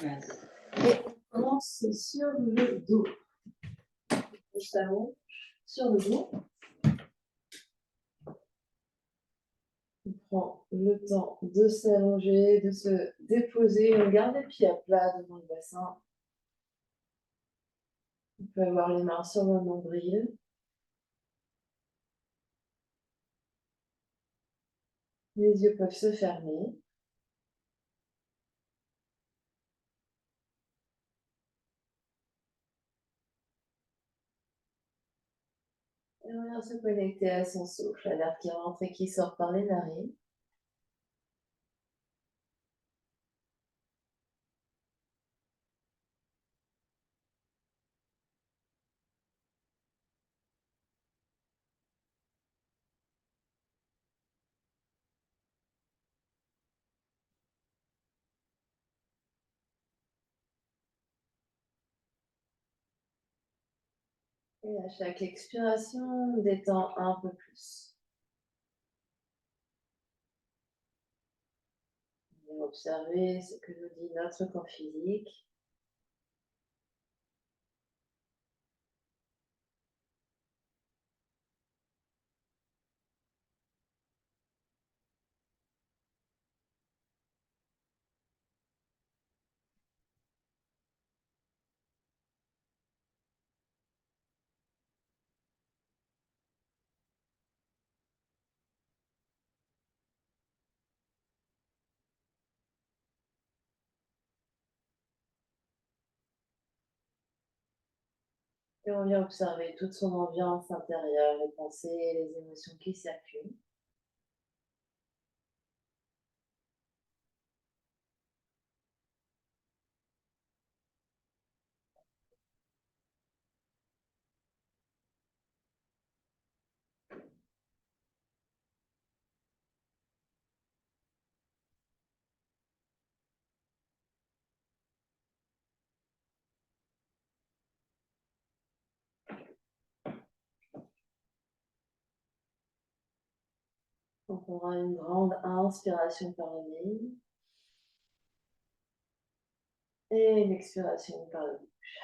Et on commence sur le dos. On s'allonge sur le dos. On prend le temps de s'allonger, de se déposer. On garde les pieds à plat devant le bassin. On peut avoir les mains sur le nombril. Les yeux peuvent se fermer. Et on vient se connecter à son souffle, à l'air qui rentre et qui sort par les narines. Et à chaque expiration, on détend un peu plus. On va observer ce que nous dit notre corps physique. Et on vient observer toute son ambiance intérieure, les pensées, les émotions qui circulent. Donc on aura une grande inspiration par le nez et une expiration par le bouche.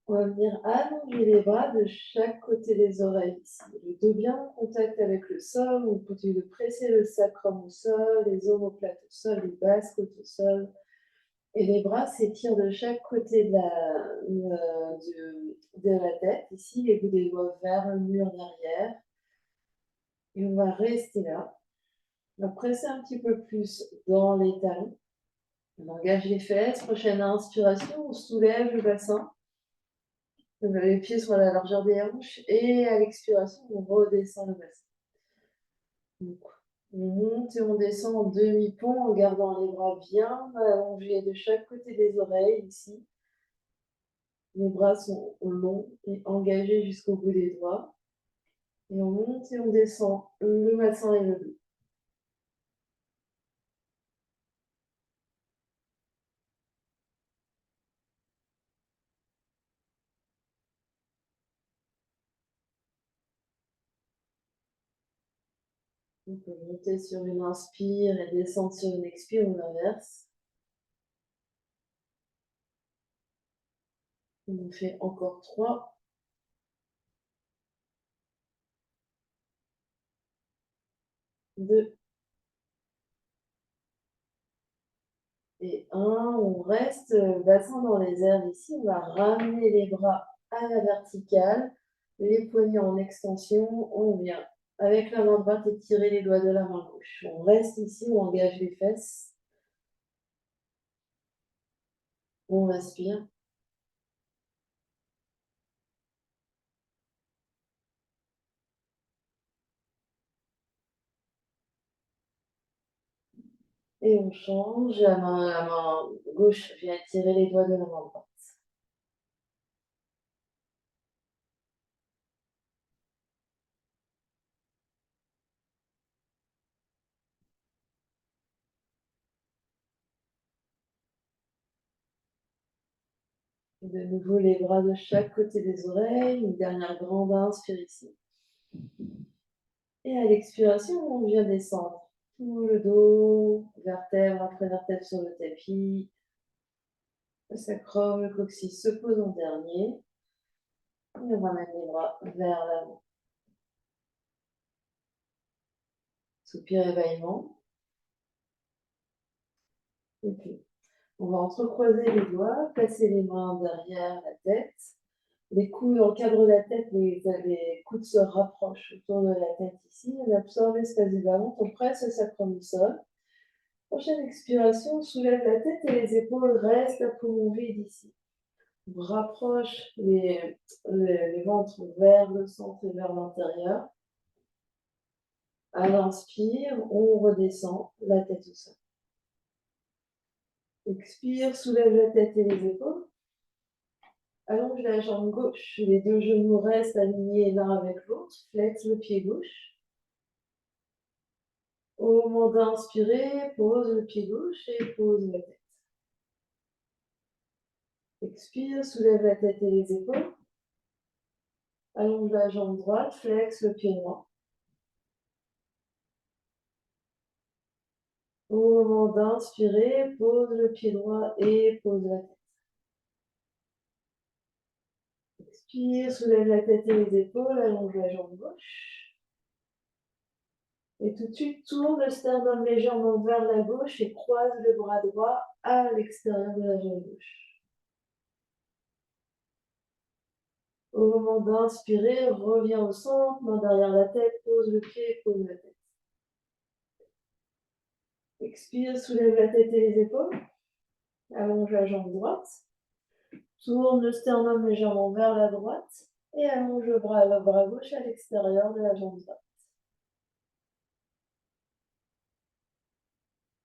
On va venir allonger les bras de chaque côté des oreilles ici. Le dos bien en contact avec le sol. On continue de presser le sacrum au sol, les omoplates au sol, les basses côtes au sol. Et les bras s'étirent de chaque côté de la tête. Ici, les bouts des doigts vers le mur derrière. Et on va rester là. On va presser un petit peu plus dans les talons. On engage les fesses. Prochaine inspiration, on soulève le bassin. Les pieds sont à la largeur des hanches. Et à l'expiration, on redescend le bassin. Donc, on monte et on descend en demi-pont en gardant les bras bien allongés de chaque côté des oreilles ici. Les bras sont longs et engagés jusqu'au bout des doigts. Et on monte et on descend le bassin et le dos. On peut monter sur une inspire et descendre sur une expire ou l'inverse. On fait encore 3. 2. Et 1. On reste bassin dans les airs ici. On va ramener les bras à la verticale, les poignets en extension. On vient avec la main droite étirer les doigts de la main gauche. On reste ici, on engage les fesses. On respire. Et on change. La main gauche vient étirer les doigts de la main droite. Et de nouveau, les bras de chaque côté des oreilles. Une dernière grande inspire ici. Et à l'expiration, on vient descendre tout le dos, vertèbre après vertèbre sur le tapis. Le sacrum, le coccyx se pose en dernier. Et on ramène les bras vers l'avant. Soupir éveillement. Et puis, on va entrecroiser les doigts, placer les mains derrière la tête. Les coudes encadrent la tête, les coudes se rapprochent autour de la tête ici. On absorbe l'espace du bas-ventre, on presse le sacrum du sol. Prochaine expiration, on soulève la tête et les épaules restent à poumon vide ici. On rapproche les ventres vers le centre et vers l'intérieur. À l'inspire, on redescend la tête au sol. Expire, soulève la tête et les épaules. Allonge la jambe gauche, les deux genoux restent alignés l'un avec l'autre. Flexe le pied gauche. Au moment d'inspirer, pose le pied gauche et pose la tête. Expire, soulève la tête et les épaules. Allonge la jambe droite, flexe le pied droit. Au moment d'inspirer, pose le pied droit et pose la tête. Expire, soulève la tête et les épaules, allonge la jambe gauche. Et tout de suite, tourne le sternum légèrement vers la gauche et croise le bras droit à l'extérieur de la jambe gauche. Au moment d'inspirer, reviens au centre, main derrière la tête, pose le pied, pose la tête. Expire, soulève la tête et les épaules. Allonge la jambe droite. Tourne le sternum légèrement vers la droite et allonge le bras gauche à l'extérieur de la jambe droite.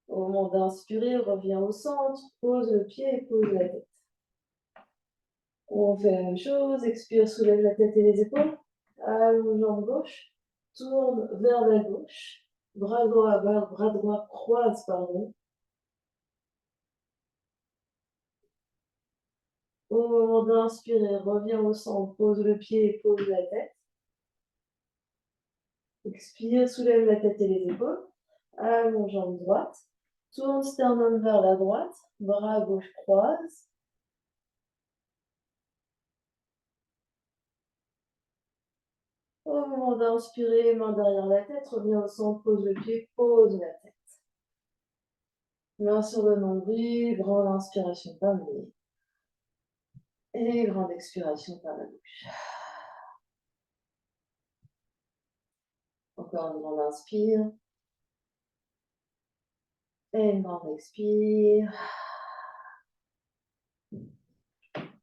Au moment d'inspirer, reviens au centre, pose le pied et pose la tête. On fait la même chose, expire, soulève la tête et les épaules. Allonge jambe gauche, tourne vers la gauche. Bras droit croise, pardon. Au moment d'inspirer, reviens au centre, pose le pied et pose la tête. Expire, soulève la tête et les épaules. Allonge jambe droite. Tourne sternum vers la droite. Bras gauche croise. Au moment d'inspirer, main derrière la tête, reviens au centre, pose le pied, pose la tête. Main sur le nombril, grande inspiration par le nez. Et grande expiration par la bouche. Encore une grande inspire. Et une grande expire.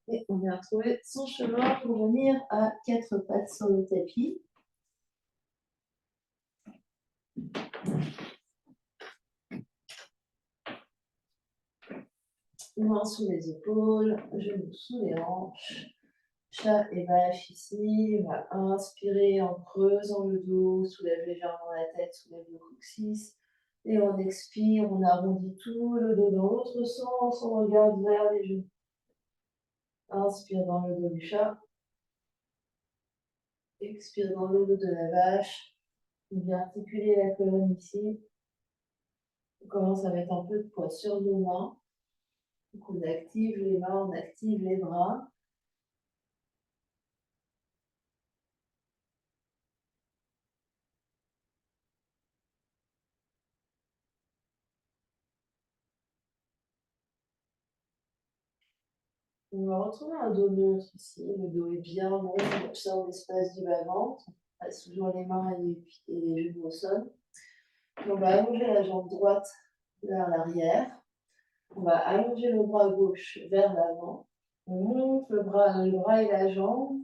Et on vient trouver son chemin pour venir à 4 pattes sur le tapis. Mains sous les épaules, genoux sous les hanches. Chat et vache ici. On va inspirer en creusant le dos, soulève légèrement la tête, soulève le coccyx. Et on expire, on arrondit tout le dos dans l'autre sens, on regarde vers les genoux. Inspire dans le dos du chat. Expire dans le dos de la vache. On vient articuler la colonne ici. On commence à mettre un peu de poids sur nos mains. Donc on active les mains, on active les bras. On va retrouver un dos neutre ici. Le dos est bien long, on observe l'espace du bas-ventre. On passe toujours les mains et les genoux au sol. On va allonger la jambe droite vers l'arrière. On va allonger le bras gauche vers l'avant. On monte le bras et la jambe.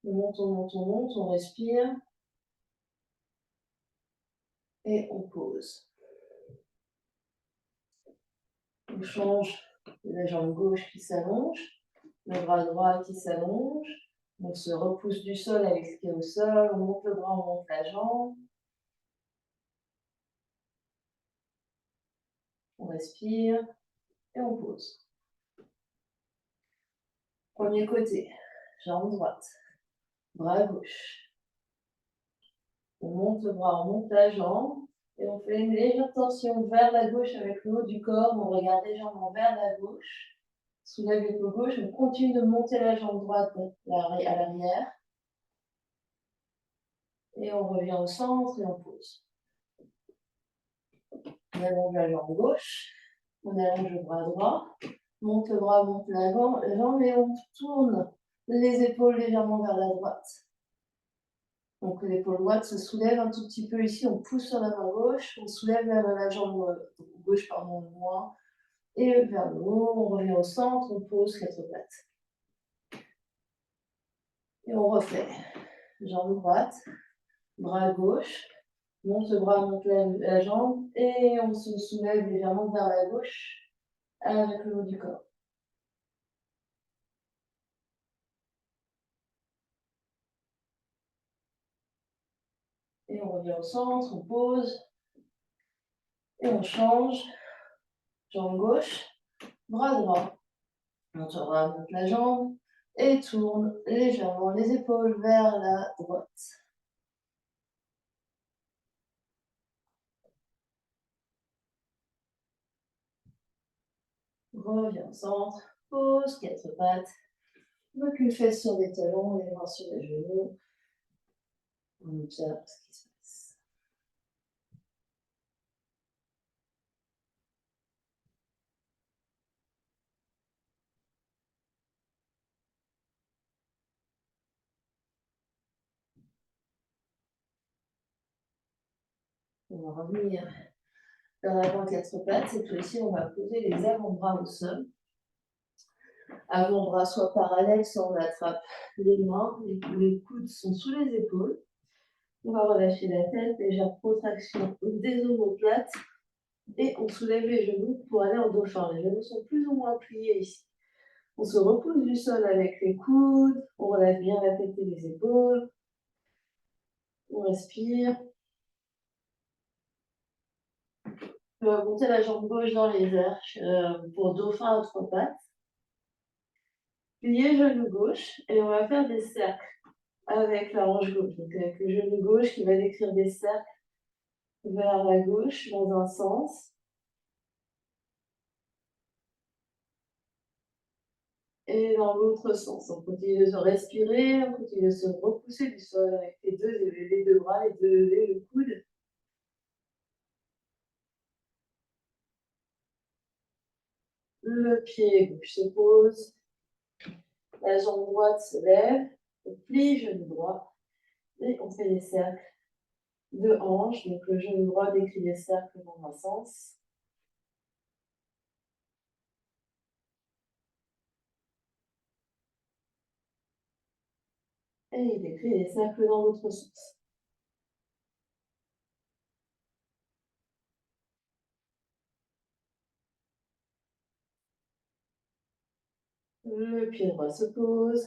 On monte, on monte, on monte, on respire. Et on pose. On change la jambe gauche qui s'allonge, le bras droit qui s'allonge. On se repousse du sol avec ce qui est au sol. On monte le bras, on monte la jambe. On respire et on pose. Premier côté, jambe droite, bras gauche. On monte le bras, on monte la jambe. Et on fait une légère torsion vers la gauche avec le haut du corps. On regarde légèrement vers la gauche. Soulève l'épaule gauche. On continue de monter la jambe droite à l'arrière. Et on revient au centre et on pose. On allonge la jambe gauche. On allonge le bras droit. Monte le bras, monte la jambe et on tourne les épaules légèrement vers la droite. Donc l'épaule droite se soulève un tout petit peu ici, on pousse sur la main gauche, on soulève la jambe gauche moins, et vers le haut, on revient au centre, on pose 4 pattes. Et on refait. Jambe droite, bras gauche, monte le bras, monte la jambe, et on se soulève légèrement vers la gauche avec le haut du corps. Et on revient au centre, on pose, et on change. Jambe gauche, bras droit. Monte le bras, monte la jambe, et tourne légèrement les épaules vers la droite. Reviens au centre, pose 4 pattes, recule fesses sur les talons, les mains sur les genoux. On observe ce qui se passe. On va revenir vers l'avant 4 pattes. Cette fois-ci, on va poser les avant-bras au sol. Avant-bras soit parallèles, soit on attrape les mains, les coudes sont sous les épaules. On va relâcher la tête, légère protraction des omoplates. Et on soulève les genoux pour aller en dauphin. Les genoux sont plus ou moins pliés ici. On se repousse du sol avec les coudes. On relève bien la tête et les épaules. On respire. On va monter la jambe gauche dans les airs pour dauphin à 3 pattes. Plier genou gauche et on va faire des cercles avec la hanche gauche. Donc avec le genou gauche qui va décrire des cercles vers la gauche dans un sens. Et dans l'autre sens. On continue de se respirer, on continue de se repousser du sol avec les deux bras, le coude. Le pied gauche se pose, la jambe droite se lève, on plie genou droit et on fait des cercles de hanches. Donc le genou droit décrit des cercles dans un sens. Et il décrit des cercles dans l'autre sens. Le pied droit se pose,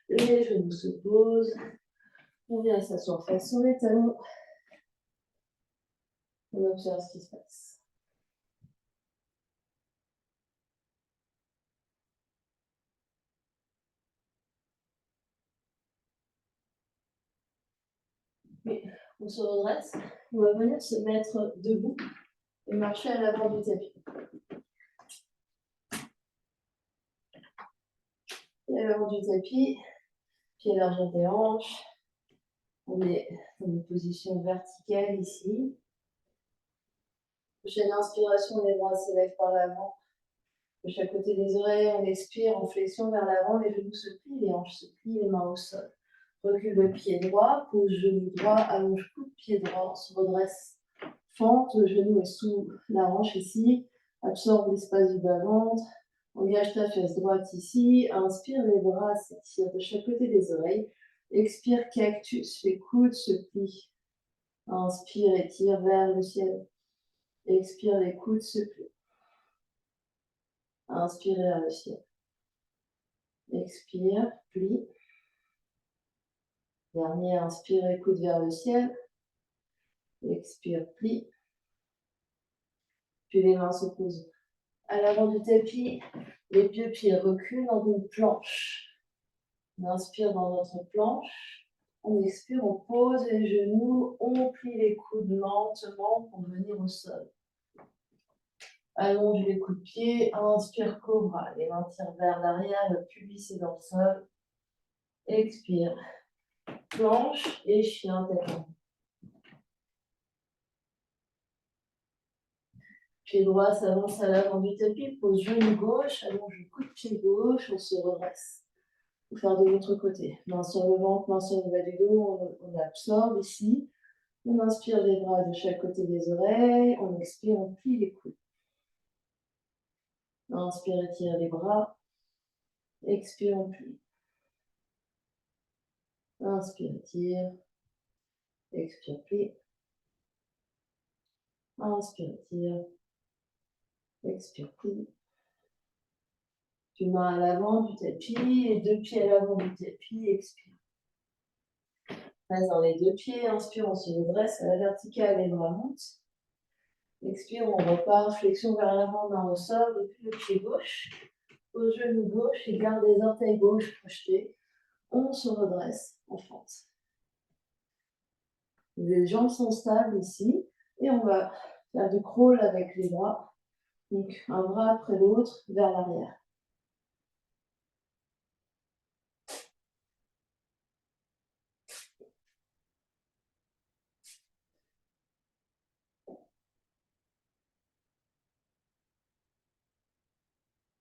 les genoux se posent. On vient s'asseoir face sur les talons. On observe ce qui se passe. Mais on se redresse. On va venir se mettre debout et marcher à l'avant du tapis. Et à l'avant du tapis, pied largeur des hanches. On est dans une position verticale ici. Prochaine inspiration, les bras s'élèvent par l'avant. De chaque côté des oreilles, on expire en flexion vers l'avant, les genoux se plient, les hanches se plient, les mains au sol. Recule le pied droit, pose genou droit, allonge coude pied droit, on se redresse. Fente, le genou est sous la hanche ici, absorbe l'espace du bas-ventre, engage ta fesse droite ici, inspire, les bras s'étirent de chaque côté des oreilles, expire cactus, les coudes se plient. Inspire, étire vers le ciel, expire, les coudes se plient. Inspire vers le ciel. Expire, plie. Dernier, inspire, écoute vers le ciel. Expire, plie. Puis les mains se posent à l'avant du tapis. Les deux pieds reculent dans une planche. On inspire dans notre planche. On expire, on pose les genoux, on plie les coudes lentement pour venir au sol. Allonge les coups de pied, inspire cobra, les mains tirent vers l'arrière, le pubis est dans le sol. Expire, planche et chien tête en haut. Pied droit s'avance à l'avant du tapis, pose genou gauche, allonge le coup de pied gauche, on se redresse. Pour faire de l'autre côté. Main sur le ventre, main sur le bas du dos, on absorbe ici. On inspire les bras de chaque côté des oreilles, on expire, on plie les coudes. Inspire, étire les bras. Expire, on plie. Inspire, étire. Expire, plie. Inspire, étire. Expire, plie. Puis main à l'avant du tapis, les deux pieds à l'avant du tapis, expire. Passe dans les deux pieds, inspire, on se redresse à la verticale, les bras montent. Expire, on repart, flexion vers l'avant, main au sol, depuis le pied gauche. Au genou gauche et garde les orteils gauche projetés. On se redresse en fente. Les jambes sont stables ici et on va faire du crawl avec les bras. Donc un bras après l'autre vers l'arrière.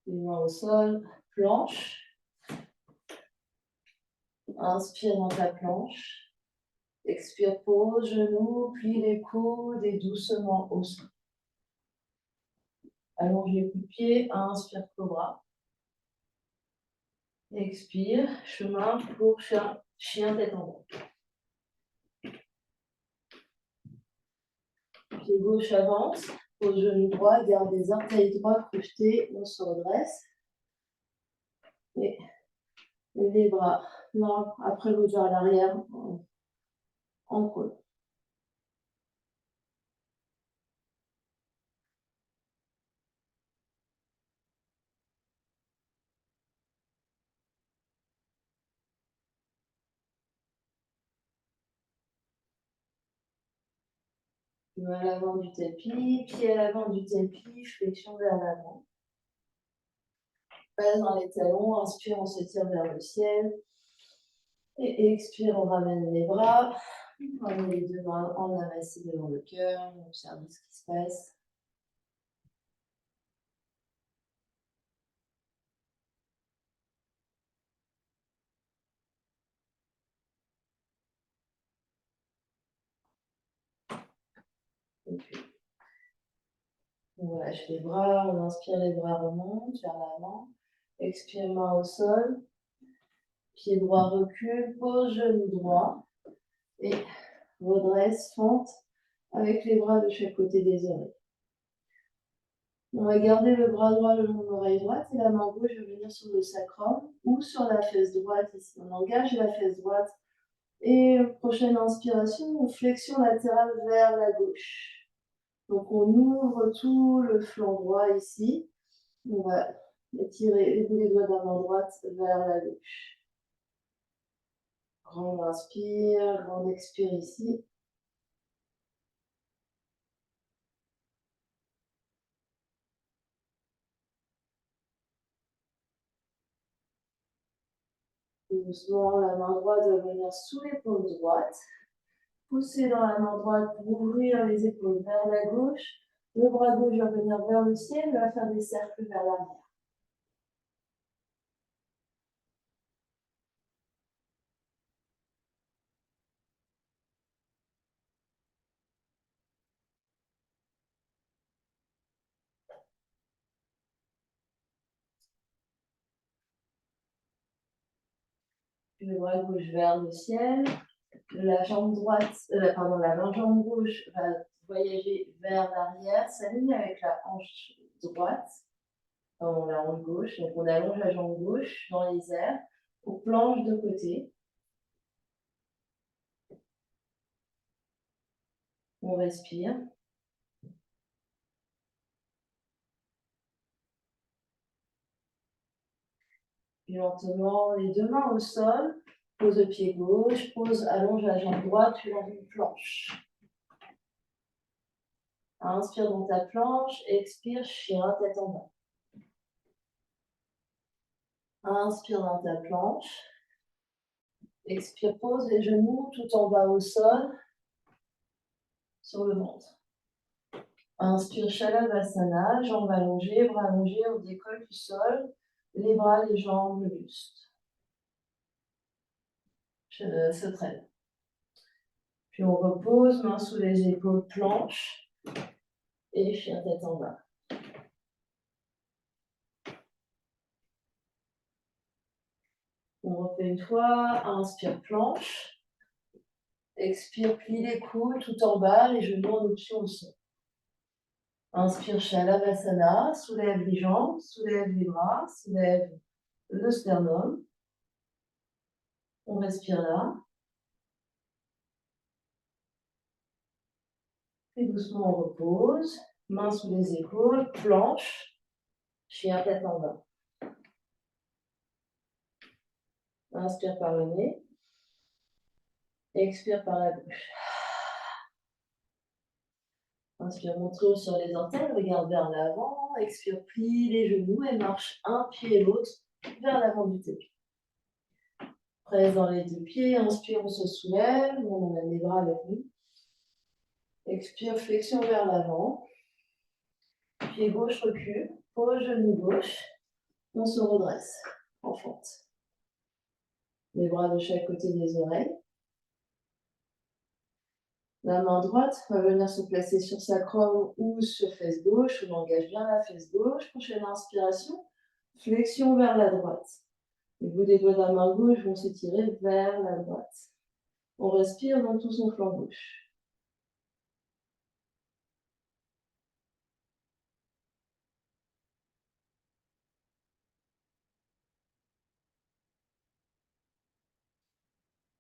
Les mains au sol, planche. Inspire dans ta planche. Expire, pose, genou, plie les coudes et doucement au sol. Allonge les coups de pied, inspire, cobra. Expire, chemin pour chien tête en haut. Pied gauche avance, pose genou droit, garde les orteils droits projetés, on se redresse. Et les bras l'un après l'autre vers l'arrière en col. Main à l'avant du tapis, pied à l'avant du tapis, flexion vers l'avant. Passe dans les talons, inspire, on se tire vers le ciel. Et expire, on ramène les bras. On met les deux mains en amassé devant le cœur. On observe ce qui se passe. Et puis, on relâche les bras, on inspire, les bras remontent vers l'avant. Expire, main au sol. Pied droit recule, pose genou droit. Et redresse, fente, avec les bras de chaque côté des oreilles. On va garder le bras droit le long de l'oreille droite et la main gauche va venir sur le sacrum ou sur la fesse droite ici. On engage la fesse droite et prochaine inspiration, on flexion latérale vers la gauche. Donc on ouvre tout le flanc droit ici. On va étirer les doigts de la main droite vers la gauche. Grande inspire, grande expire ici. Doucement, la main droite va venir sous l'épaule droite. Poussez dans la main droite pour ouvrir les épaules vers la gauche. Le bras gauche va venir vers le ciel, il va faire des cercles vers l'arrière. Le bras gauche vers le ciel. La jambe droite, la main jambe gauche va voyager vers l'arrière, s'aligne avec la hanche droite, pardon, la hanche gauche. Donc on allonge la jambe gauche dans les airs, on planche de côté. On respire. Puis lentement, les deux mains au sol. Pose le pied gauche, pose, allonge la jambe droite, tu dans une planche. Inspire dans ta planche, expire, chien, tête en bas. Inspire dans ta planche. Expire, pose les genoux tout en bas au sol, sur le ventre. Inspire, Shavasana, jambes allongées, bras allongés, on décolle du sol, les bras, les jambes, le buste. Se traîne. Puis on repose, mains sous les épaules, planche, et chien tête en bas. On refait une fois, inspire, planche. Expire, plie les coudes tout en bas, les genoux en option au sol. Inspire, Shavasana, soulève les jambes, soulève les bras, soulève le sternum. On respire là. Puis doucement, on repose. Mains sous les épaules, planche, chien tête en bas. Inspire par le nez. Expire par la bouche. Inspire, montre sur les orteils, regarde vers l'avant. Expire, plie les genoux et marche un pied et l'autre vers l'avant du tapis. Presse dans les deux pieds. Inspire, on se soulève. On amène les bras avec nous. Expire, flexion vers l'avant. Pied gauche recule. Pose genou gauche. On se redresse en fente. Les bras de chaque côté des oreilles. La main droite va venir se placer sur sacrum ou sur fesse gauche. On engage bien la fesse gauche. Prochaine inspiration, flexion vers la droite. Les bouts des doigts de la main gauche vont s'étirer vers la droite. On respire dans tout son flanc gauche.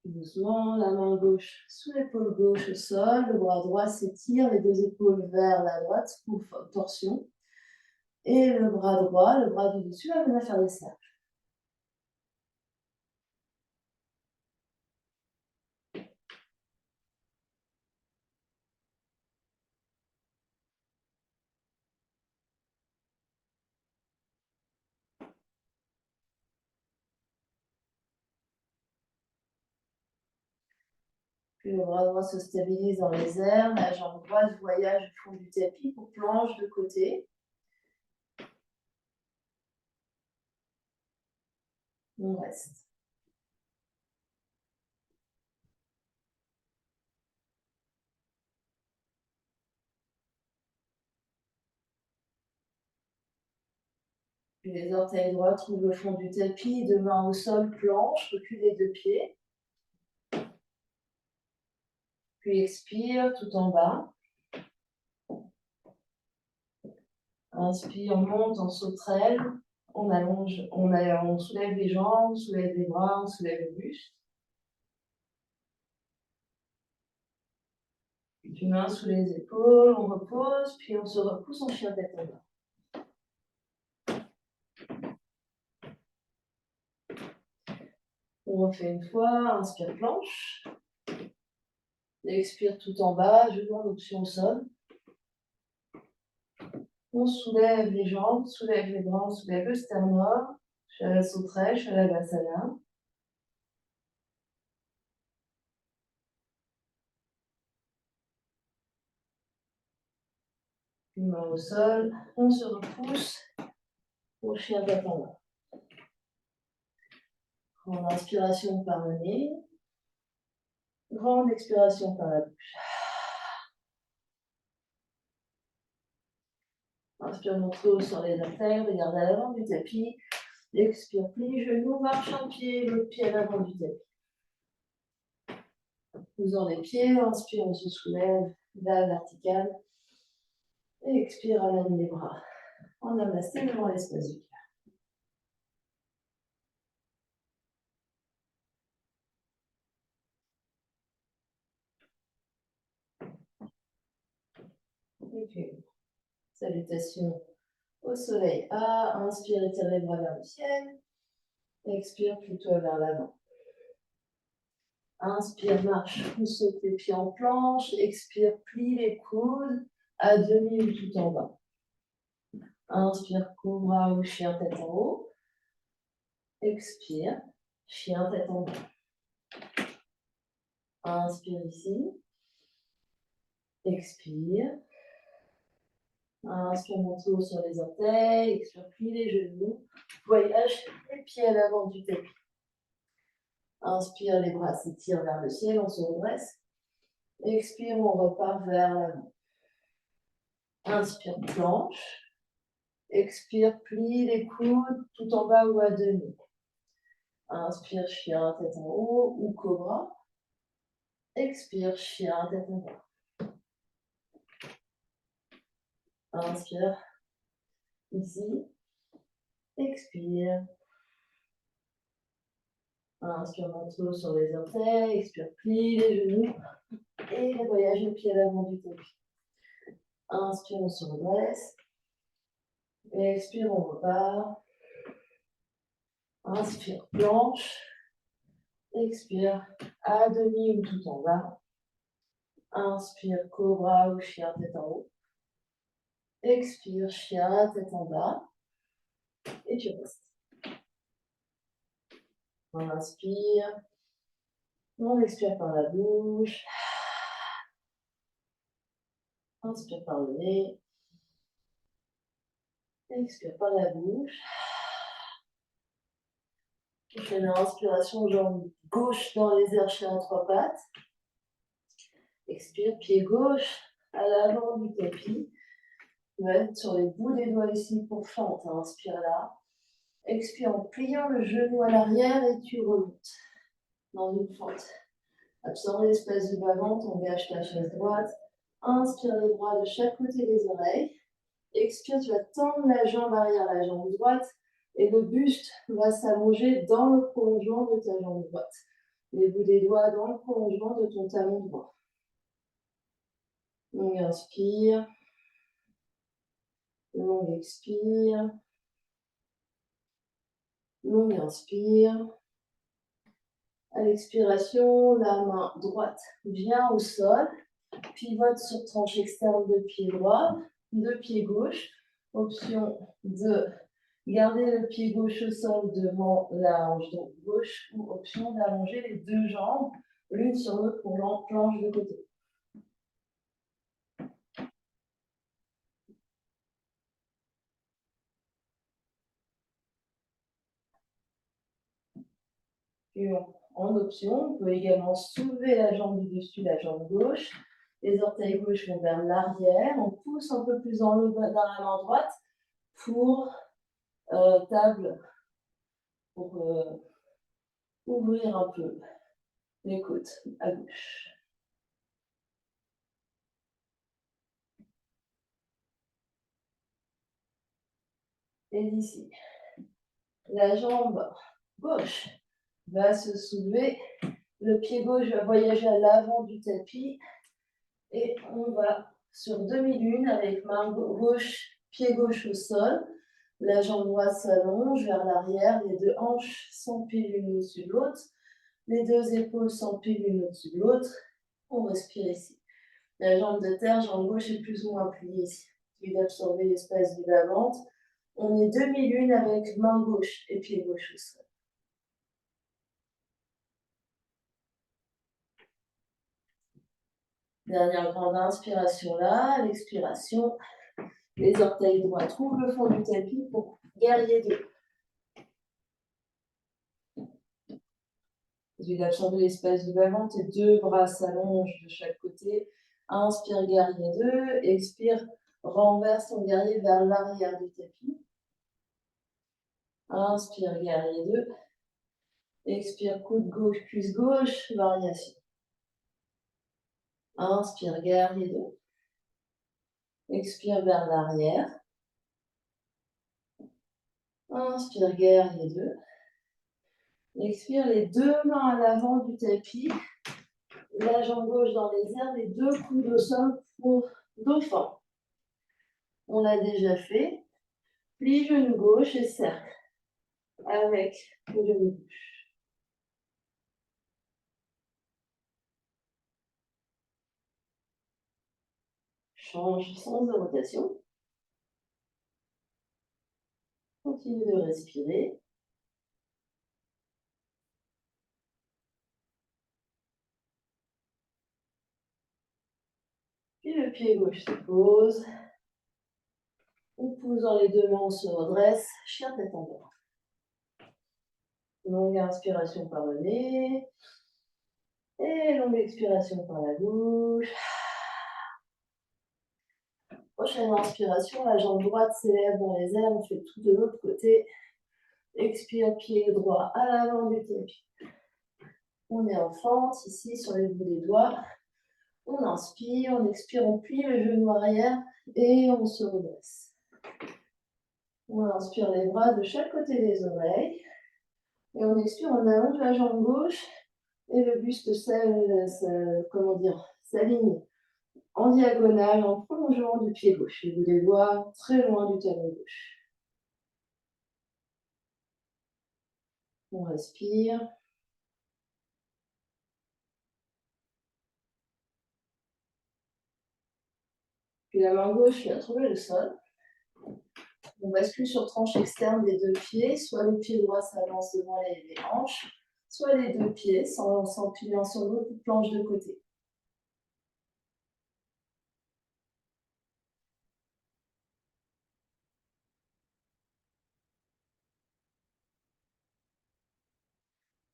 Doucement, la main gauche sous l'épaule gauche au sol, le bras droit s'étire, les deux épaules vers la droite pour torsion. Et le bras droit, le bras du dessus, va venir faire des cercles. Puis le bras droit se stabilise dans les airs, la jambe droite voyage au fond du tapis pour planche de côté. On reste. Puis les orteils droits trouvent le fond du tapis, deux mains au sol, planche, recule les deux pieds. Puis expire tout en bas. Inspire, on monte en sauterelle. On allonge, on soulève les jambes, on soulève les bras, on soulève le buste. Puis main sous les épaules, on repose, puis on se repousse en chien tête en bas. On refait une fois, inspire planche. Expire tout en bas, genou en option au sol. On soulève les jambes, soulève les bras, on soulève le sternum. Sauterelle, Shavasana. Puis main au sol, on se repousse au chien tête en bas. Grande inspiration par le nez. Grande expiration par la bouche. Inspire, montre sur les orteils, regarde à l'avant du tapis. Expire, plie genou, marche un pied, l'autre pied à l'avant du tapis. Posant les pieds, inspire, on se soulève vers la verticale. Et expire, amène les bras en namasté devant l'espace du cœur. Et puis, salutation au soleil A. Inspire, étire les bras vers le ciel. Expire, plie-toi vers l'avant. Inspire, marche ou saute les pieds en planche. Expire, plie les coudes à demi ou tout en bas. Inspire, cobra ou chien tête en haut. Expire, chien tête en bas. Inspire ici. Expire. Inspire, manteau sur les orteils. Expire, plie les genoux. Voyage les pieds à l'avant du tapis. Inspire, les bras s'étirent vers le ciel, on se redresse. Expire, on repart vers l'avant. Inspire, planche. Expire, plie les coudes tout en bas ou à demi. Inspire, chien, tête en haut ou cobra. Expire, chien, tête en bas. Inspire, ici. Expire. Inspire, manteau sur les orteils. Expire, plie les genoux. Et voyage les pieds à l'avant du tapis. Inspire, on se redresse. Expire, on repart. Inspire, planche. Expire, à demi ou tout en bas. Inspire, cobra ou chien, tête en haut. Expire, chien, tête en bas. Et tu restes. On inspire. On expire par la bouche. Inspire par le nez. Expire par la bouche. Je fais une inspiration, jambe gauche dans les airs, chien à trois pattes. Expire, pied gauche à l'avant du tapis. Tu vas être sur les bouts des doigts ici pour fente. Inspire là. Expire en pliant le genou à l'arrière et tu remontes dans une fente. Absorbe l'espace du bas-ventre, engage ta chaise droite. Inspire les bras de chaque côté des oreilles. Expire, tu vas tendre la jambe arrière, la jambe droite. Et le buste va s'allonger dans le prolongement de ta jambe droite. Les bouts des doigts dans le prolongement de ton talon droit. Longue inspire. Longue expire. Longue inspire. À l'expiration, la main droite vient au sol. Pivote sur tranche externe de pied droit, de pied gauche. Option de garder le pied gauche au sol devant la hanche gauche ou option d'allonger les deux jambes l'une sur l'autre pour planche de côté. Puis en option, on peut également soulever la jambe du dessus, la jambe gauche. Les orteils gauches vont vers l'arrière. On pousse un peu plus dans la main droite pour table, pour ouvrir un peu les côtes à gauche. Et d'ici, la jambe gauche va se soulever, le pied gauche va voyager à l'avant du tapis et on va sur demi-lune avec main gauche, pied gauche au sol, la jambe droite s'allonge vers l'arrière, les deux hanches s'empilent l'une au-dessus de l'autre, les deux épaules s'empilent l'une au-dessus de l'autre, on respire ici. La jambe de terre, jambe gauche est plus ou moins pliée ici, il va absorber l'espace du bas-ventre. On est demi-lune avec main gauche et pied gauche au sol. Dernière grande inspiration là, l'expiration. Les orteils droits trouvent le fond du tapis pour guerrier 2. Je vais absorber l'espace du bas-ventre et deux bras s'allongent de chaque côté. Inspire, guerrier 2. Expire, renverse ton guerrier vers l'arrière du tapis. Inspire, guerrier 2. Expire, coude gauche, cuisse gauche, variation. Inspire, guerrier 2. Expire vers l'arrière. Inspire, guerrier 2. Expire, les deux mains à l'avant du tapis. La jambe gauche dans les airs, les deux coudes au sol pour dauphin. On l'a déjà fait. Plie genou gauche et cercle avec le genou gauche. Change le sens de rotation. Continue de respirer. Puis le pied gauche se pose. On pousse dans les deux mains, on se redresse. Chien tête en bas. Longue inspiration par le nez. Et longue expiration par la bouche. Prochaine inspiration, la jambe droite s'élève dans les airs. On fait tout de l'autre côté. Expire, pied droit à l'avant du tapis. On est en fente, ici, sur les bouts des doigts. On inspire, on expire, on plie le genou arrière et on se redresse. On inspire les bras de chaque côté des oreilles. Et on expire, on allonge la jambe gauche et le buste s'aligne en diagonale, en prolongement du pied gauche. Les bouts des doigts très loin du talon gauche. On respire. Puis la main gauche vient trouver le sol. On bascule sur tranche externe des deux pieds. Soit le pied droit s'avance devant les hanches, soit les deux pieds s'empilent sur l'autre planche de côté.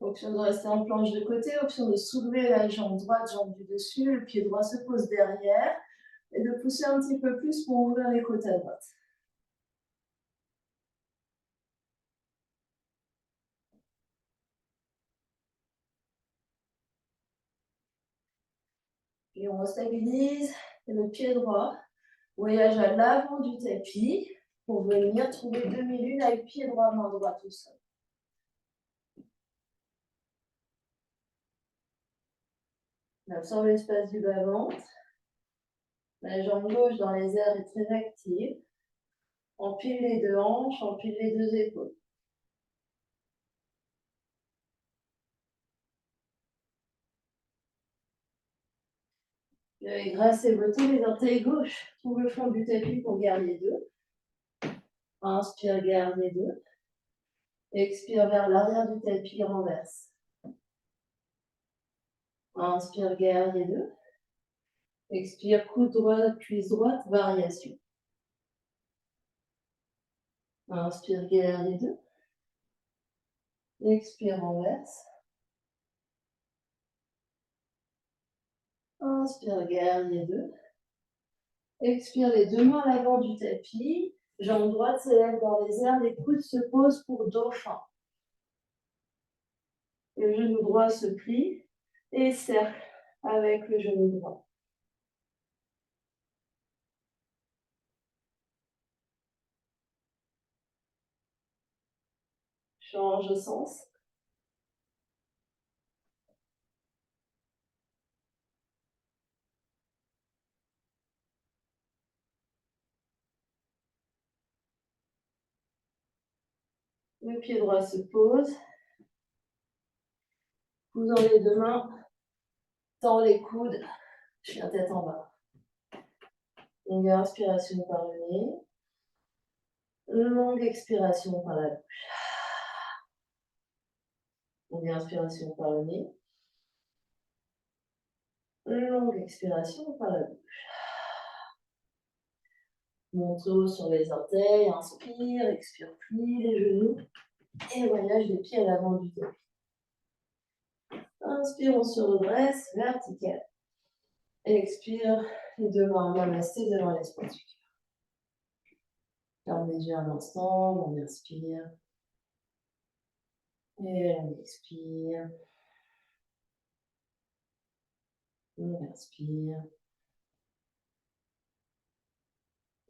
Option de rester en planche de côté, option de soulever la jambe droite, jambe du dessus, le pied droit se pose derrière et de pousser un petit peu plus pour ouvrir les côtes à droite. Puis on stabilise et le pied droit voyage à l'avant du tapis pour venir trouver demi-lune avec pied droit, main droite au sol. On absorbe l'espace du bas-ventre. La jambe gauche dans les airs est très active. Empile les deux hanches, empile les deux épaules. Grâce et beauté, les orteils gauche. Trouve le fond du tapis pour garder deux. Inspire, garde les deux. Expire vers l'arrière du tapis, renverse. Inspire, garde les deux. Expire, coude droit, cuisse droite, variation. Inspire, garde les deux. Expire, renverse. Inspire, garde les deux. Expire, les deux mains à l'avant du tapis. Jambe droite s'élève dans les airs, les coudes se posent pour dauphin. Le genou droit se plie et cercle avec le genou droit. Change de sens. Le pied droit se pose. Pousse dans les deux mains. Tends les coudes. Chien tête en bas. Longue inspiration par le nez. Longue expiration par la bouche. Longue inspiration par le nez. Longue expiration par la bouche. Montre haut sur les orteils. Inspire, expire, plie les genoux. Et voyage des pieds à l'avant du tapis. Inspire, on se redresse, vertical. Expire, les deux mains en namasté devant l'espace du cœur. Ferme les yeux un instant, on inspire. Et on expire. On inspire.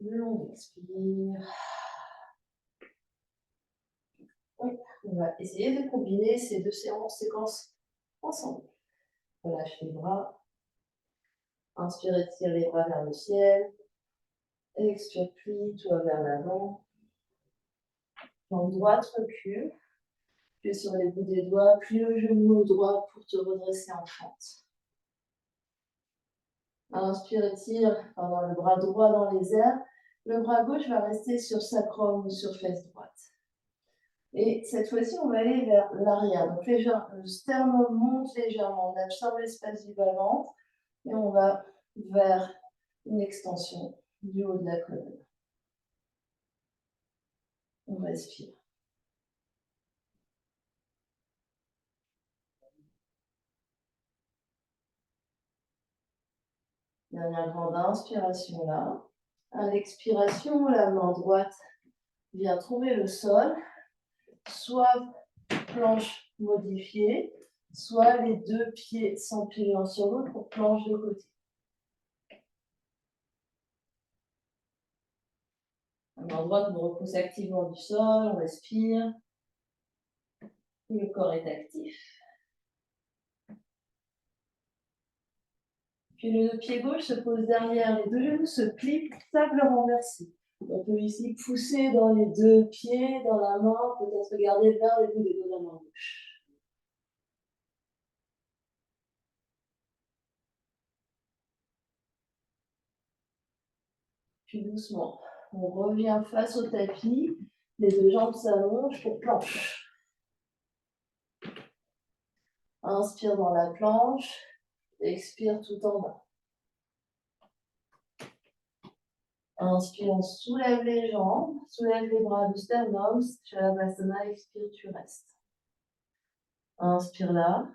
On expire. Oui, on va essayer de combiner ces deux séquences ensemble. Relâche les bras. Inspire, étire les bras vers le ciel. Expire, plie-toi vers l'avant. Jambe droite, recule. Puis sur les bouts des doigts, plie le genou droit pour te redresser en fente. Inspire, étire le bras droit dans les airs. Le bras gauche va rester sur sacrum ou sur fesse droite. Et cette fois-ci, on va aller vers l'arrière. Donc le sternum monte légèrement, on absorbe l'espace du bas-ventre et on va vers une extension du haut de la colonne. On respire. Dernière grande inspiration là. À l'expiration, la main droite vient trouver le sol, soit planche modifiée, soit les deux pieds s'empilent l'un sur l'autre pour planche de côté. La main droite nous repousse activement du sol, on respire. Le corps est actif. Puis le pied gauche se pose derrière, les deux genoux se plient pour table renversée. On peut ici pousser dans les deux pieds, dans la main, peut-être regarder vers les deux des de la main gauche. Puis doucement, on revient face au tapis, les deux jambes s'allongent pour planche. Inspire dans la planche, expire tout en bas. Inspire, on soulève les jambes, soulève les bras du sternum, Shavasana, expire, tu restes. Inspire là.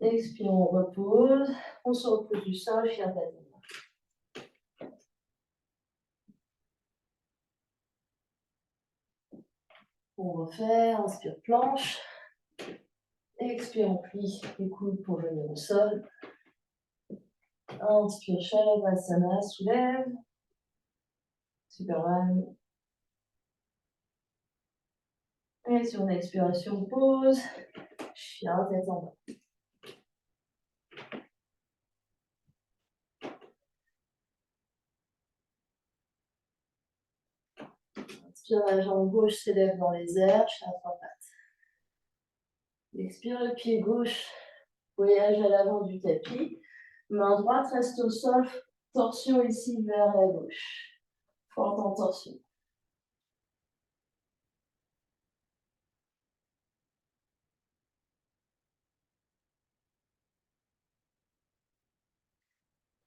Expire, on repose. On se repose du sol, chien tête. On refait, inspire, planche. Expire, on plie les coudes pour venir au sol. Inspire, Shavasana, soulève. Superman. Et sur une expiration, pause. Chien tête en bas. Inspire, la jambe gauche s'élève dans les airs, chien à trois pattes. Expire, le pied gauche voyage à l'avant du tapis. Main droite reste au sol, torsion ici vers la gauche. Forte en torsion.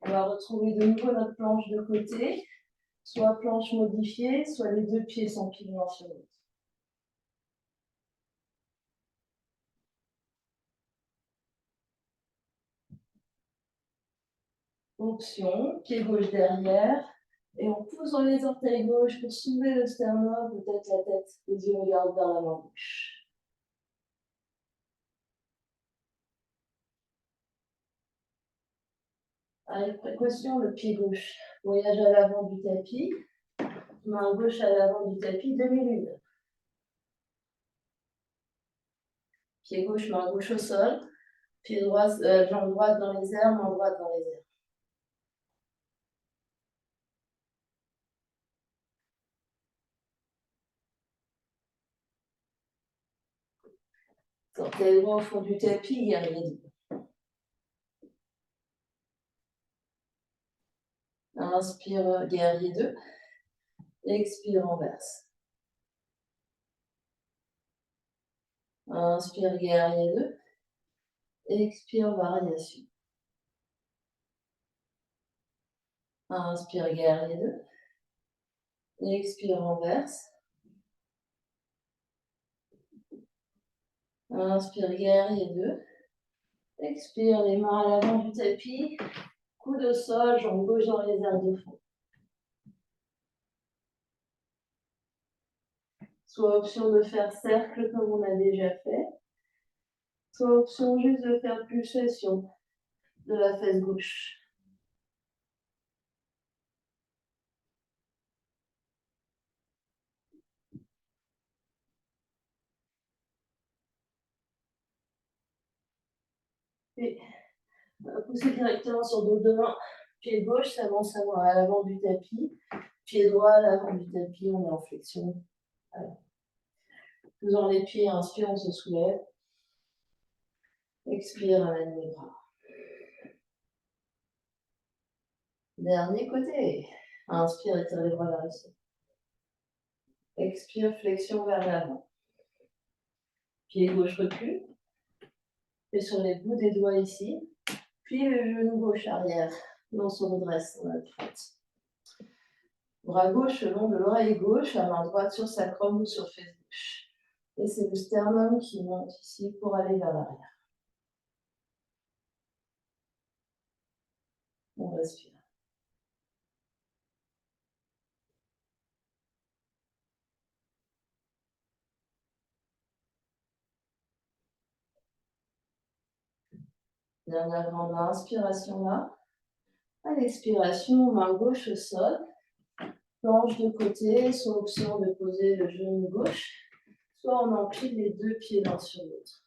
On va retrouver de nouveau notre planche de côté, soit planche modifiée, soit les deux pieds s'empilent l'un sur l'autre. Option, pied gauche derrière, et on pousse dans les orteils gauche pour soulever le sternum, peut-être la tête, les yeux regardent vers la main gauche. Avec précaution, le pied gauche voyage à l'avant du tapis, main gauche à l'avant du tapis, demi-lune. Pied gauche, main gauche au sol, pied droit, jambe droite dans les airs, main droite dans les airs. Orteil droit au fond du tapis, guerrier 2. Inspire, guerrier 2. Expire, renverse. Inspire, guerrier 2. Expire, variation. Inspire, guerrier 2. Expire, renverse. Inspire, guerrier 2. Expire, les mains à l'avant du tapis. Coude au sol, jambe gauche dans les airs de fond. Soit option de faire cercle comme on a déjà fait, soit option juste de faire pulsation de la fesse gauche. Et pousser directement sur dos de main. Pied gauche s'avance à l'avant du tapis. Pied droit à l'avant du tapis, on est en flexion. Faisant les pieds, inspire, on se soulève. Expire, amène les bras. Dernier côté. Inspire, étire les bras vers le ciel. Expire, flexion vers l'avant. Pied gauche recule. Et sur les bouts des doigts ici. Puis le genou gauche arrière. Et on se redresse dans la droite. Bras gauche le long de l'oreille gauche, la main droite sur sacrum ou sur fesse gauche. Et c'est le sternum qui monte ici pour aller vers l'arrière. On respire. Dernière grande inspiration là. À l'expiration, main gauche au sol. Planche de côté, soit option de poser le genou gauche, soit on empile les deux pieds l'un sur l'autre.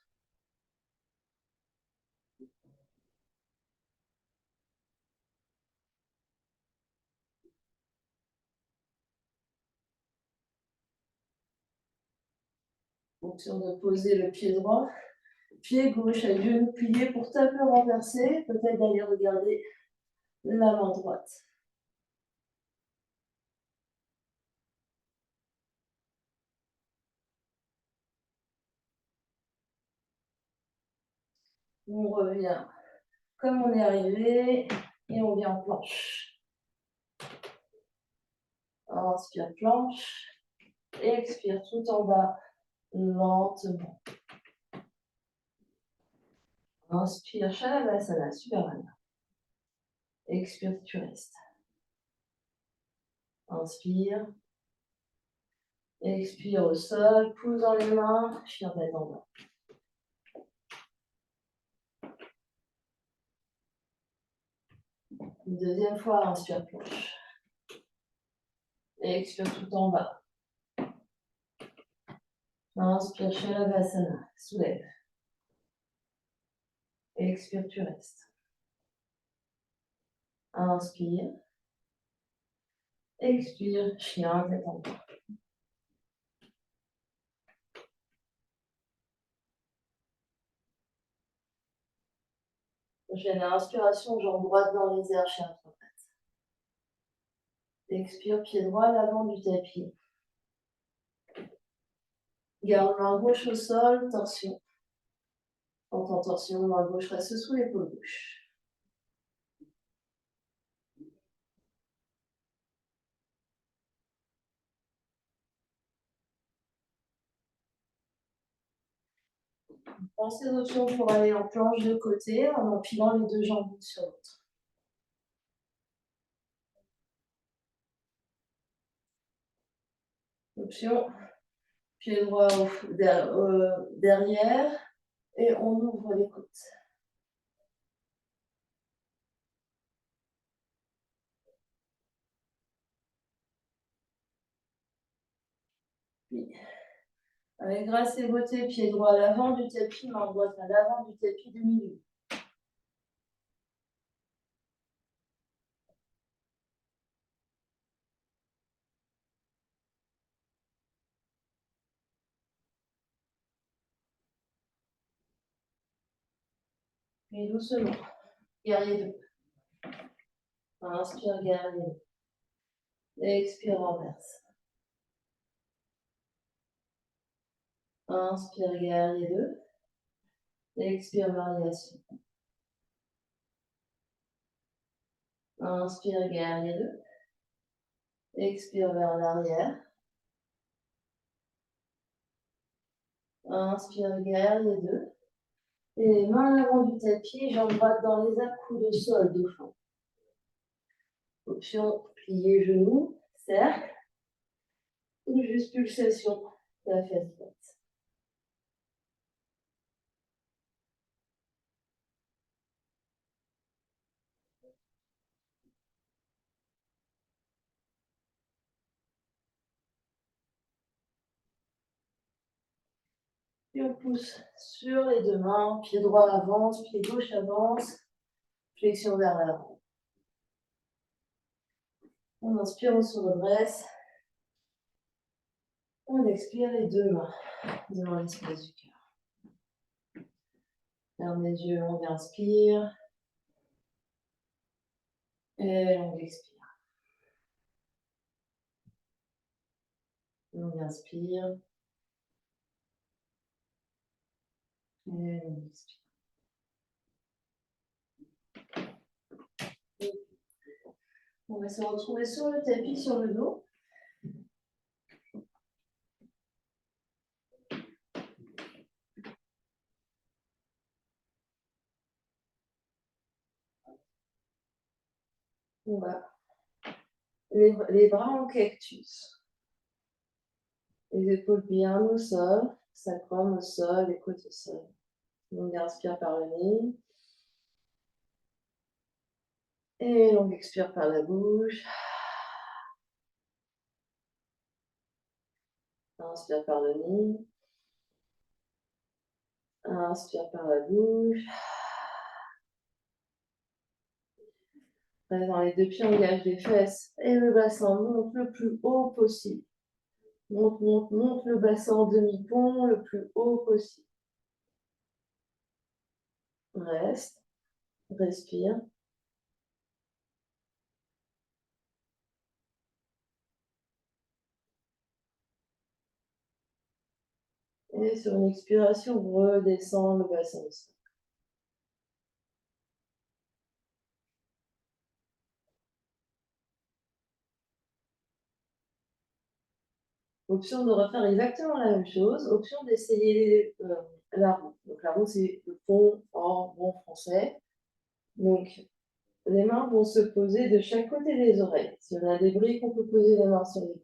Option de poser le pied droit, pied gauche avec genou plié pour taper renversé, peut-être d'aller regarder la main droite. On revient comme on est arrivé et on vient en planche. Inspire planche, expire tout en bas lentement. Inspire Shavasana, Superman. Expire, tu restes. Inspire. Expire au sol, pouce dans les mains, chien tête en bas. Une deuxième fois, inspire planche. Expire tout en bas. Inspire Shavasana, soulève. Expire, tu restes. Inspire. Expire, chien tête en bas. Prochaine inspiration, jambe droite dans les airs, chien trois pattes. Expire, pied droit à l'avant du tapis. Garde main gauche au sol, torsion. Quand en torsion, main gauche reste sous l'épaule gauche. Pensez aux options pour aller en planche de côté en empilant les deux jambes l'une sur l'autre. Option, pied droit derrière et on ouvre les côtes. Puis, avec grâce et beauté, pied droit à l'avant du tapis, main droite à l'avant du tapis de milieu. Puis doucement, guerrier 2. Inspire, guerrier 2. Expire, renverse. Inspire, guerrier 2. Expire, variation. Inspire, guerrier 2. Expire vers l'arrière. Inspire, guerrier 2. Et main à l'avant du tapis, jambes droites dans les appuis, coude au sol, dos fond. Option, plier genoux, cercle. Ou juste pulsation, la fesse droite. Puis on pousse sur les deux mains, pied droit avance, pied gauche avance, flexion vers l'avant. On inspire, on se redresse. On expire les deux mains devant l'espace du cœur. Ferme les yeux, on inspire. Et on expire. On inspire. Et on expire. On va se retrouver sur le tapis, sur le dos. On va les bras en cactus. Les épaules bien au sol, sacrum au sol, les côtes au sol. On inspire par le nez. Et on expire par la bouche. Inspire par le nez. Inspire par la bouche. Dans les deux pieds, on engage les fesses et le bassin monte le plus haut possible. Monte, monte, monte le bassin en demi-pont le plus haut possible. Reste, respire. Et sur une expiration, redescend le bassin au sol. Option de refaire exactement la même chose. Option d'essayer la roue. Donc la roue, c'est le pont en bon français. Donc les mains vont se poser de chaque côté des oreilles. Si on a des briques, on peut poser les mains sur les briques.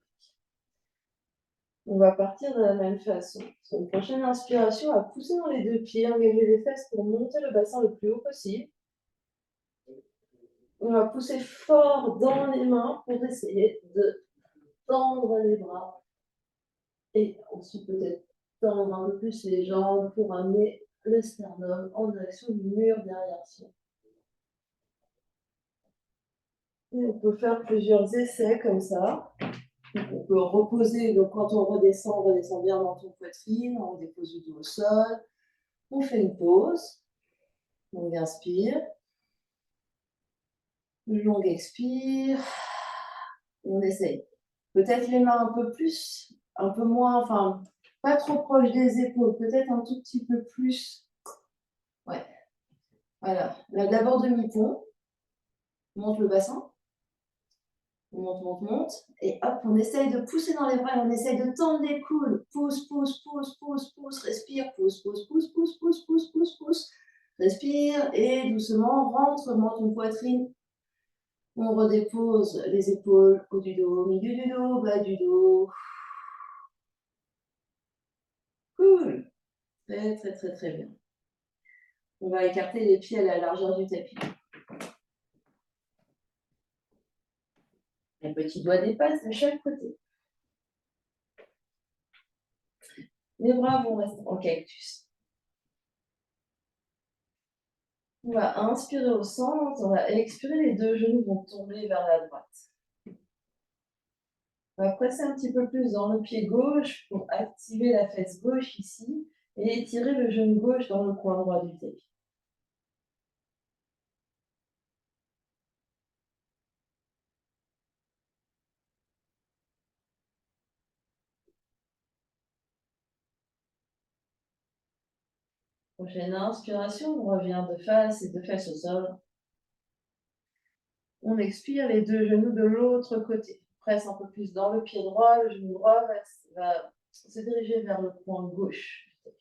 On va partir de la même façon. Sur une prochaine inspiration, à pousser dans les deux pieds, engager les fesses pour monter le bassin le plus haut possible. On va pousser fort dans les mains pour essayer de tendre les bras. Et ensuite, peut-être tendre un peu plus les jambes pour amener le sternum en direction du mur derrière soi. Et on peut faire plusieurs essais comme ça. On peut reposer, donc quand on redescend bien dans ton poitrine, on dépose le dos au sol, on fait une pause, on inspire, une longue expire, on essaye. Peut-être les mains un peu plus, un peu moins, enfin, pas trop proche des épaules, peut-être un tout petit peu plus. Ouais, voilà. Là, d'abord demi-pont, on monte le bassin, on monte, monte, monte, et hop, on essaye de pousser dans les bras, on essaye de tendre les coudes, pousse, pousse, pousse, pousse, pousse, respire, pousse, pousse, pousse, pousse, pousse, pousse, pousse, pousse, respire, et doucement, rentre, monte une poitrine, on redépose les épaules, haut du dos, milieu du dos, bas du dos. Cool. Très, très, très, très bien. On va écarter les pieds à la largeur du tapis. Les petits doigts dépassent de chaque côté. Les bras vont rester en cactus. On va inspirer au centre, on va expirer, les deux genoux vont tomber vers la droite. On va presser un petit peu plus dans le pied gauche pour activer la fesse gauche ici et étirer le genou gauche dans le coin droit du tapis. Prochaine inspiration, on revient de face et de fesses au sol. On expire, les deux genoux de l'autre côté. On presse un peu plus dans le pied droit, le genou droit va se diriger vers le coin gauche du tapis.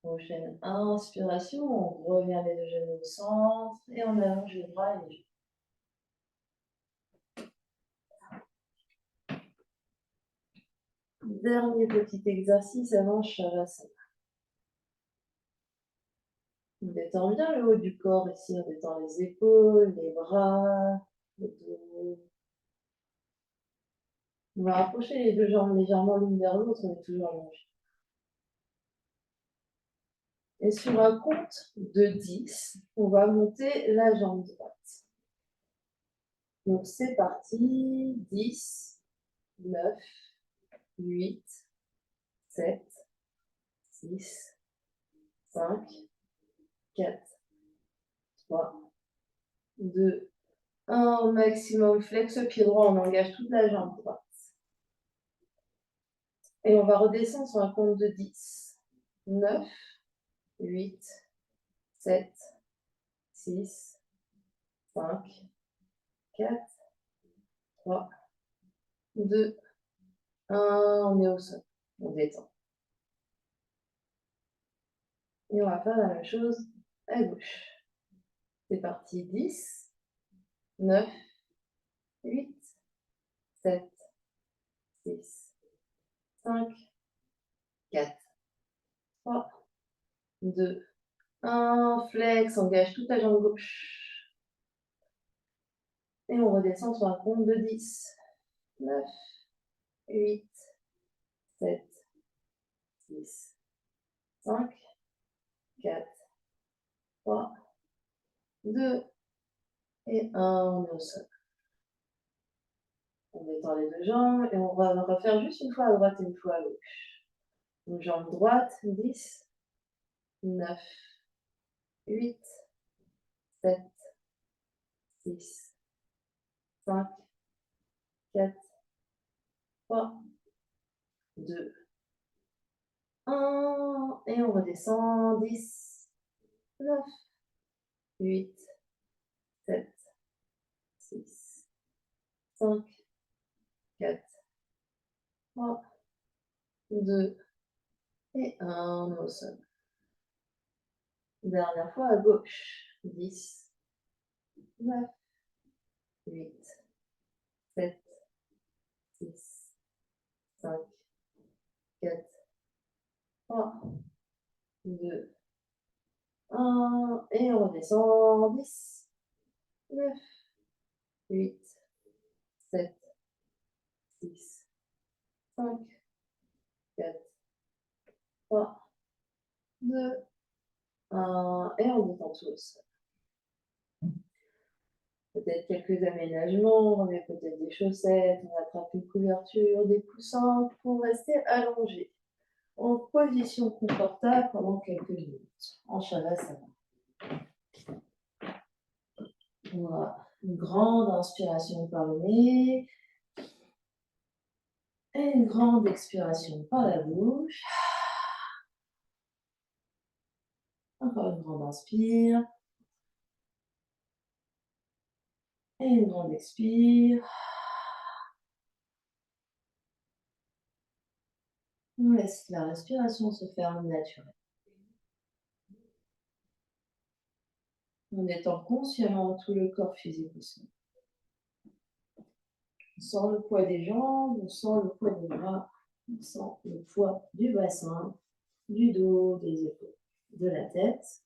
Prochaine inspiration, on revient les deux genoux au centre et on allonge les bras et les genoux. Dernier petit exercice avant Shavasana. On détend bien le haut du corps ici, on détend les épaules, les bras, le dos. On va rapprocher les deux jambes légèrement l'une vers l'autre, on est toujours allongé. Et sur un compte de 10, on va monter la jambe droite. Donc c'est parti, 10, 9, 8, 7, 6, 5, 4, 3, 2, 1. Au maximum, flex pied droit, on engage toute la jambe droite. Et on va redescendre sur un compte de 10, 9, 8, 7, 6, 5, 4, 3, 2, 1. On est au sol, on détend. Et on va faire la même chose à gauche. C'est parti, 10, 9, 8, 7, 6, 5, 4, 3, 2, 1. Flex, engage toute la jambe gauche. Et on redescend sur un compte de 10, 9, 8, 7, 6, 5, 4, 3, 2 et 1. On est au sol. On détend les deux jambes et on va refaire juste une fois à droite et une fois à gauche. Donc jambe droite, 10, 9, 8, 7, 6, 5, 4, 3, 2, 1. Et on redescend, 10, 9, 8, 7, 6, 5, 4, 3, 2 et 1. On est au sol. Dernière fois à gauche, 10, 9, 8, 7, 6, 5, 4, 3, 2, 1. Et on redescend, 10, 9, 8, 7, 6, 5, 4, 3, 2, 1. Et on détend tout au sol. Peut-être quelques aménagements, on remet peut-être des chaussettes, on attrape une couverture, des coussins pour rester allongé en position confortable pendant quelques minutes en Shavasana. On a une grande inspiration par le nez et une grande expiration par la bouche. Encore une grande inspire et une grande expire. On laisse la respiration se faire naturelle. On étend consciemment tout le corps physique au sol. On sent le poids des jambes, on sent le poids des bras, on sent le poids du bassin, du dos, des épaules, de la tête.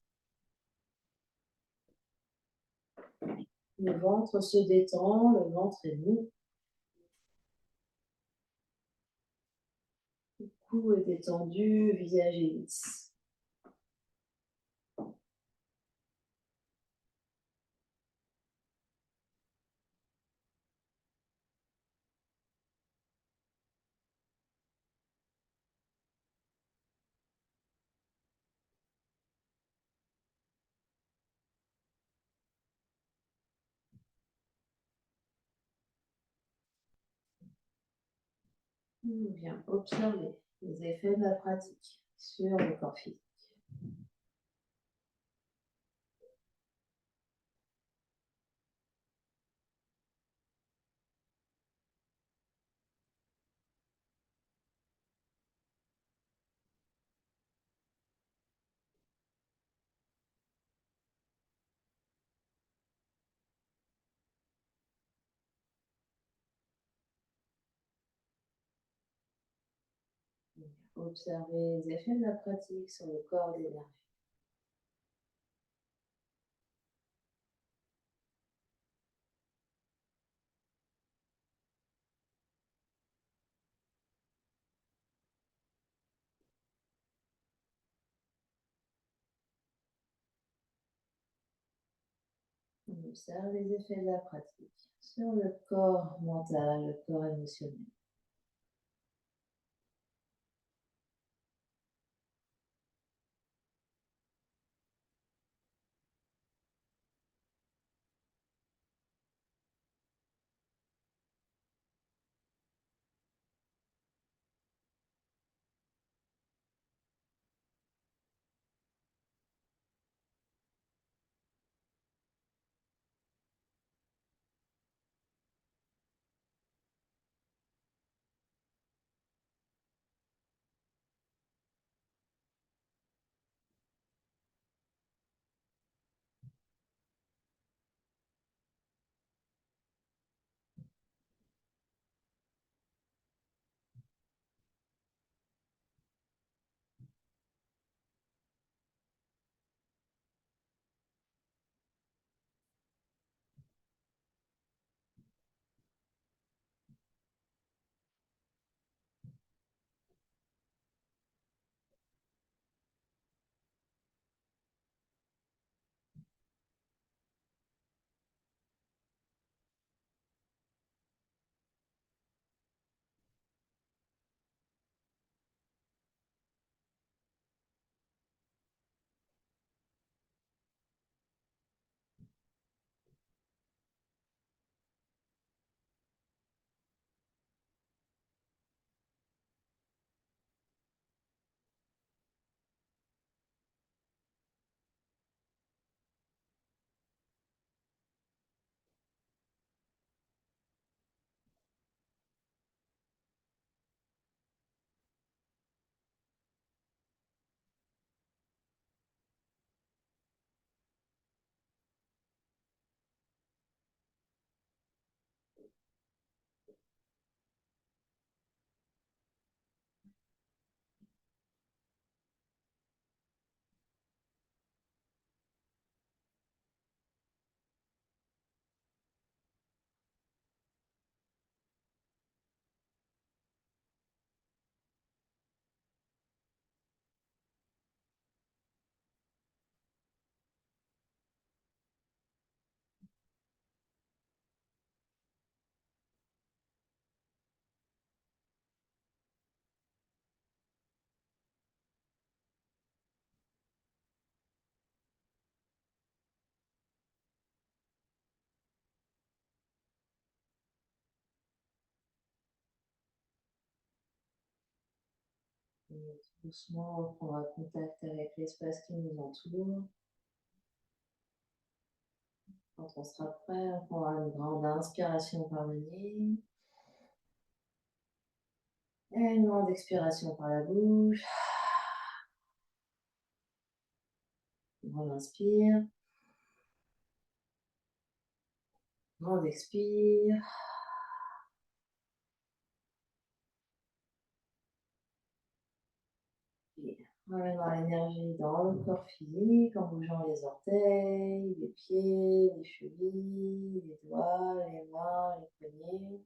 Le ventre se détend, le ventre est mou. Le cou est détendu, visage est lisse. On vient observer les effets de la pratique sur le corps physique. Observer les effets de la pratique sur le corps d'énergie. Observe les effets de la pratique sur le corps mental, le corps émotionnel. Et doucement, on prendra contact avec l'espace qui nous entoure. Quand on sera prêt, on prendra une grande inspiration par le nez. Et une grande expiration par la bouche. On inspire. Grande expire. Et on ramènera l'énergie dans le corps physique en bougeant les orteils, les pieds, les chevilles, les doigts, les mains, les poignets,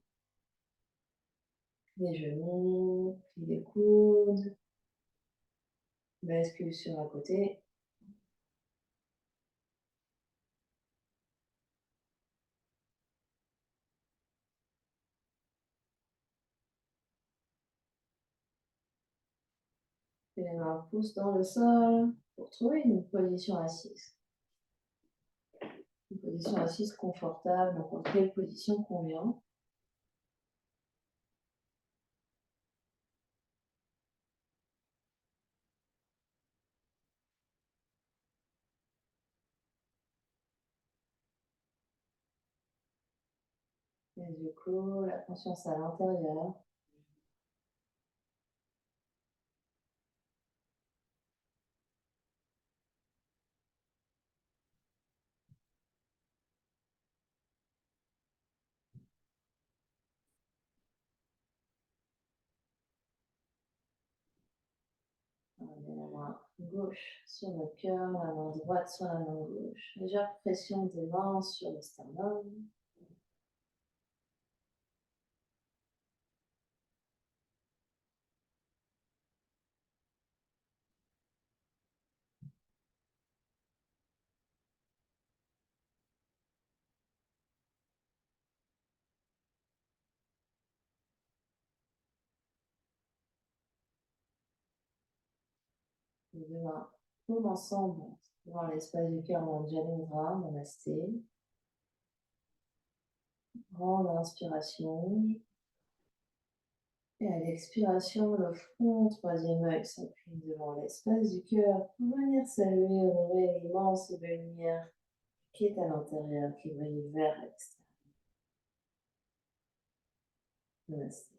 les genoux, puis les coudes, bascule sur un côté. Et les mains poussent dans le sol pour trouver une position assise. Une position assise confortable, n'importe quelle position convient. Les yeux clos, la conscience à l'intérieur. On met la main gauche sur le cœur, la main droite sur la main gauche. Légère pression des mains sur le sternum. Les deux mains tournent ensemble dans l'espace du cœur Manjari Mudra, Namasté. Grande inspiration. Et à l'expiration, le front, troisième œil s'appuie devant l'espace du cœur pour venir saluer, honorer l'immense et belle lumière qui est à l'intérieur, qui brille vers l'extérieur. Namasté.